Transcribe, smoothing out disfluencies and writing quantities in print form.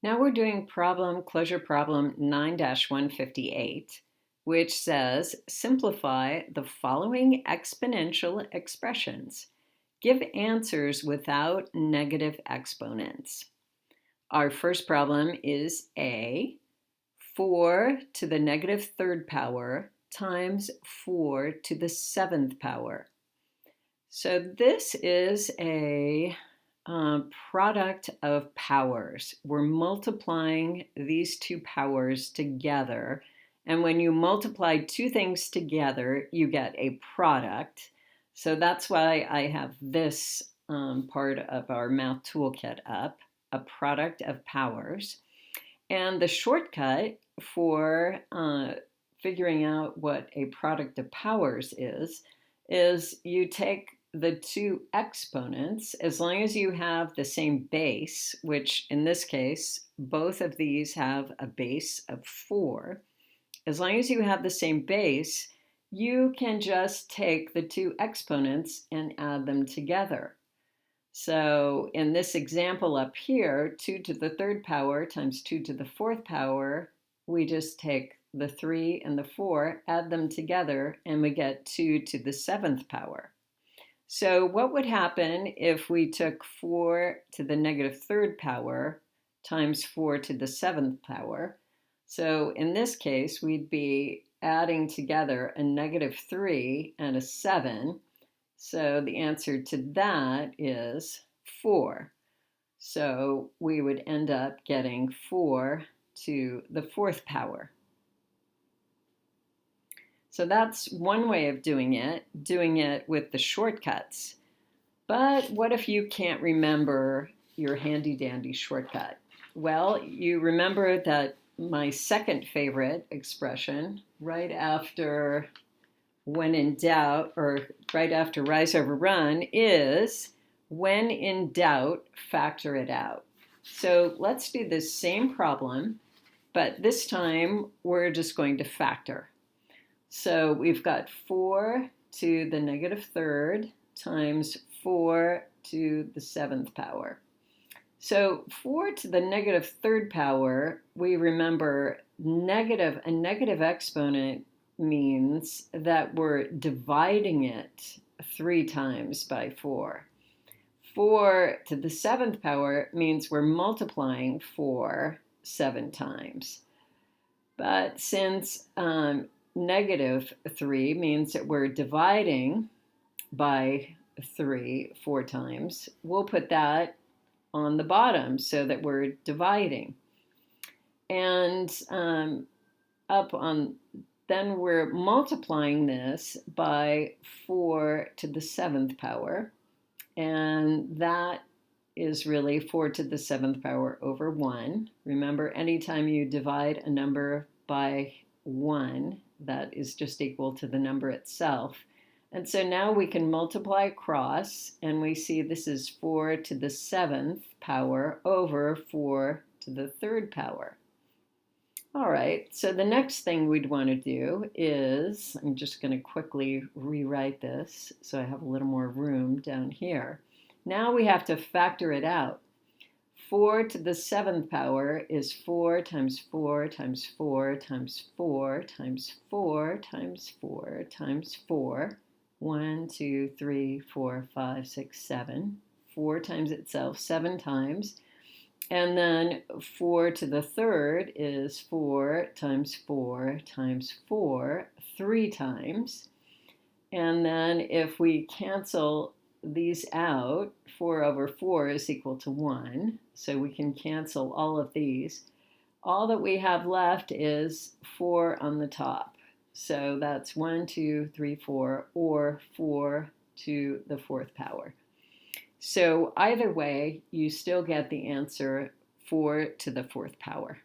Now we're doing closure problem 9-158, which says simplify the following exponential expressions. Give answers without negative exponents. Our first problem is A, 4 to the negative third power times 4 to the seventh power. So this is a product of powers. We're multiplying these two powers together. And when you multiply two things together, you get a product. So that's why I have this part of our math toolkit up, a product of powers. And the shortcut for figuring out what a product of powers is you take the two exponents, as long as you have the same base, which in this case, both of these have a base of 4. As long as you have the same base, you can just take the two exponents and add them together. So in this example up here, 2 to the third power times 2 to the fourth power, we just take the 3 and the 4, add them together, and we get 2 to the seventh power. So what would happen if we took 4 to the negative third power times 4 to the seventh power? So in this case, we'd be adding together a negative 3 and a 7. So the answer to that is 4. So we would end up getting 4 to the fourth power. So that's one way of doing it with the shortcuts. But what if you can't remember your handy dandy shortcut? Well, you remember that my second favorite expression, right after when in doubt, or right after rise over run, is when in doubt, factor it out. So let's do this same problem, but this time we're just going to factor. So we've got 4 to the negative third times 4 to the seventh power. So 4 to the negative third power, we remember a negative exponent means that we're dividing it 3 times by 4. 4 to the seventh power means we're multiplying 4 7 times. But since negative 3 means that we're dividing by 3 4 times, we'll put that on the bottom so that we're dividing. And then we're multiplying this by 4 to the seventh power. And that is really 4 to the seventh power over 1. Remember, anytime you divide a number by 1, that is just equal to the number itself. And so now we can multiply across, and we see this is 4 to the seventh power over 4 to the third power. All right, so the next thing we'd want to do is, I'm just going to quickly rewrite this so I have a little more room down here. Now we have to factor it out. 4 to the seventh power is 4 times 4 times 4 times 4 times 4 times 4 times 4. 1, 2, 3, 4, 5, 6, 7. 4 times itself 7 times. And then 4 to the third is 4 times 4 times 4, 3 times. And then if we cancel these out, 4 over 4 is equal to 1. So we can cancel all of these. All that we have left is 4 on the top. So that's 1, 2, 3, 4, or 4 to the fourth power. So either way, you still get the answer 4 to the fourth power.